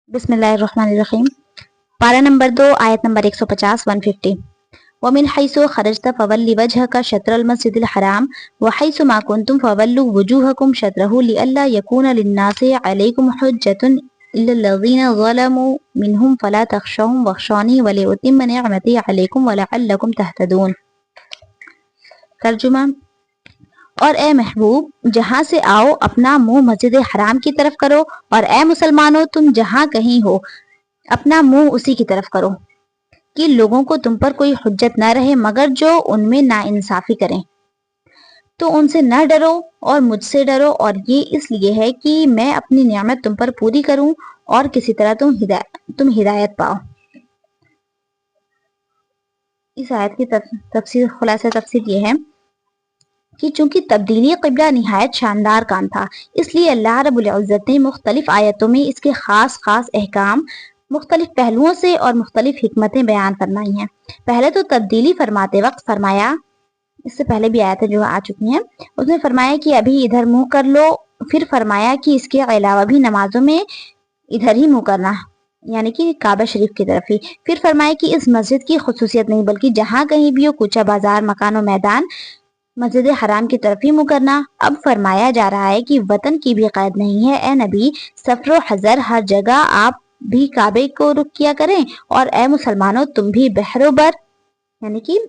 बिस्मिल्लाहिर्रहमानिर्रहीम। पारा नंबर 2 आयत नंबर 150 150। वमिन हैसु खरजत फवल्ली वजहका शत्रल मस्जिदिल हराम व हैसु मा कुंतुम फवल्लु वुजूहकुम शत्रहु लिअल्ला यकूना लिन्नासि अलैकुम हुज्जतुन इल्लल्लज़ीना ज़लमू मिनहुम फला तख्शौहुम वख्शौनी व लिउतिम्म निअमती अलैकुम व लअल्लकुम तहतदून। तर्जुमा। और ए महबूब जहाँ से आओ अपना मुंह मस्जिद हराम की तरफ करो, और ए मुसलमानों तुम जहाँ कहीं हो अपना मुंह उसी की तरफ करो कि लोगों को तुम पर कोई हुज्जत न रहे मगर जो उनमें नाइंसाफी करें। तो उनसे न डरो और मुझसे डरो, और ये इसलिए है कि मैं अपनी नियामत तुम पर पूरी करूं और किसी तरह तुम हिदायत पाओ। इस आयत की तफसीर खुलासा तफसीर ये है कि चूंकि तब्दीली क़िबला निहायत शानदार काम था, इसलिए अल्लाह रब्बुल इज़्ज़त ने मुख्तलिफ आयतों में इसके खास अहकाम मुख्तलिफ पहलुओं से और मुख्तलिफ हिकमतें बयान फरमाई हैं। पहले तो तब्दीली फरमाते वक्त फरमाया, इससे पहले भी आयतें जो आ चुकी हैं उसमें फरमाया कि अभी इधर मुंह कर लो, फिर फरमाया कि इसके अलावा भी नमाजों में इधर ही मुंह करना यानी कि काबा शरीफ की तरफ ही। फिर फरमाया कि इस मस्जिद की खुसूसियत नहीं बल्कि जहाँ कहीं भी हो, कूचा बाजार मकान और मैदान, मस्जिद हराम की तरफ ही मुंह करना। अब फरमाया जा रहा है कि वतन की भी कैद नहीं है, ए नबी सफर हजर हर जगह आप भी काबे को रुख किया करें, और ए मुसलमानों तुम भी बहरोबर यानी कि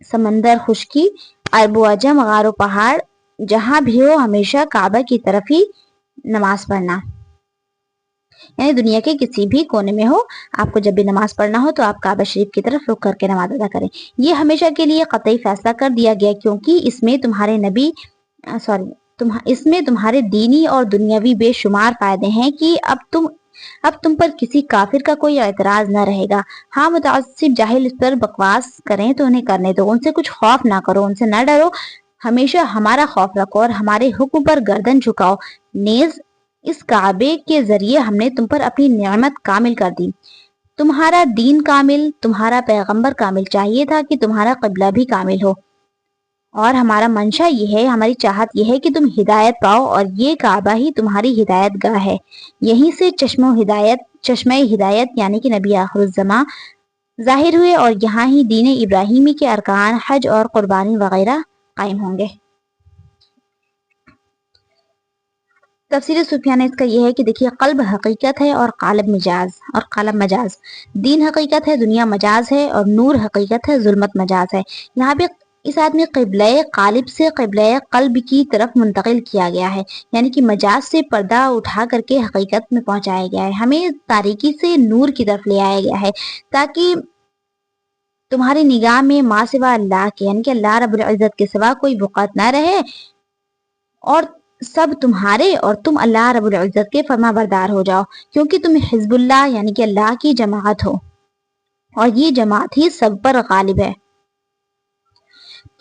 समंदर, खुशकी, अरब अजम, गारो पहाड़ जहां भी हो हमेशा काबा की तरफ ही नमाज पढ़ना। यानी दुनिया के किसी भी कोने में हो, आपको जब भी नमाज पढ़ना हो तो आप काबा शरीफ की तरफ रुख करके नमाज अदा करें। ये हमेशा के लिए कतई फैसला कर दिया गया क्योंकि इसमें इसमें तुम्हारे दीनी और दुनियावी बेशुमार फायदे हैं कि अब तुम पर किसी काफिर का कोई एतराज न रहेगा। हाँ, मुतअस्सिब जाहिल इस पर बकवास करें तो उन्हें करने दो, उनसे कुछ खौफ ना करो, उनसे न डरो, हमेशा हमारा खौफ रखो और हमारे हुक्म पर गर्दन झुकाओ। नेज इस काबे के जरिए हमने तुम पर अपनी नियामत कामिल कर दी, तुम्हारा दीन कामिल, तुम्हारा पैगंबर कामिल, चाहिए था कि तुम्हारा क़िबला भी कामिल हो, और हमारा मंशा ये है, हमारी चाहत ये है कि तुम हिदायत पाओ, और ये काबा ही तुम्हारी हिदायत गाह है। यहीं से चश्मे हिदायत यानी कि नबी आखिरुज़्ज़मा जाहिर हुए, और यहाँ ही दीन इब्राहिमी के अरकान हज और कुर्बानी वगैरह कायम होंगे। तफसीर सुफियान इसका यह है कि देखिए, कल्ब हकीकत है और कालब मजाज। दीन हकीकत है, दुनिया मजाज है, और नूर हकीकत है, जुल्मत मजाज है। यहाँ पे इस आयत में क़िबला कालिब से क़िबला कल्ब की तरफ मुंतकिल किया गया है, यानी कि मजाज से पर्दा उठा करके हकीकत में पहुंचाया गया है। हमें तारीकी से नूर की तरफ ले आया गया है ताकि तुम्हारी निगाह में माँ सिवा अल्लाह के यानी कि अल्लाह रब्बुल इज़्ज़त के सिवा कोई बुक़ात ना रहे, और सब तुम्हारे और तुम अल्लाह रब्बुल इज़्ज़त के फरमाबरदार हो जाओ, क्योंकि तुम हिज़्बुल्लाह यानी कि अल्लाह की जमात हो, और ये जमात ही सब पर गालिब है।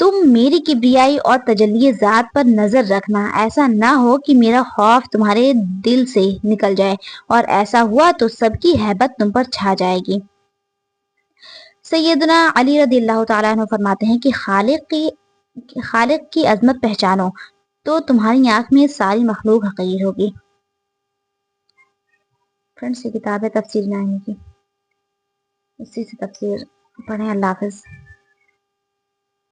तुम मेरी किब्रियाई और तजल्ली ज़ात पर नजर रखना, ऐसा ना हो कि मेरा खौफ तुम्हारे दिल से निकल जाए, और ऐसा हुआ तो सबकी हैबत तुम पर छा जाएगी। सैयदना अली रज़ियल्लाहु ताला अन्हु फरमाते हैं कि खालिक की अजमत पहचानो तो तुम्हारी आंख में सारी मखलूक हकीर होगी। फ्रेंड्स, ये किताब है तफसीर नामी की, इसी से तफसीर पढ़ें। अल्लाह हाफ़िज़।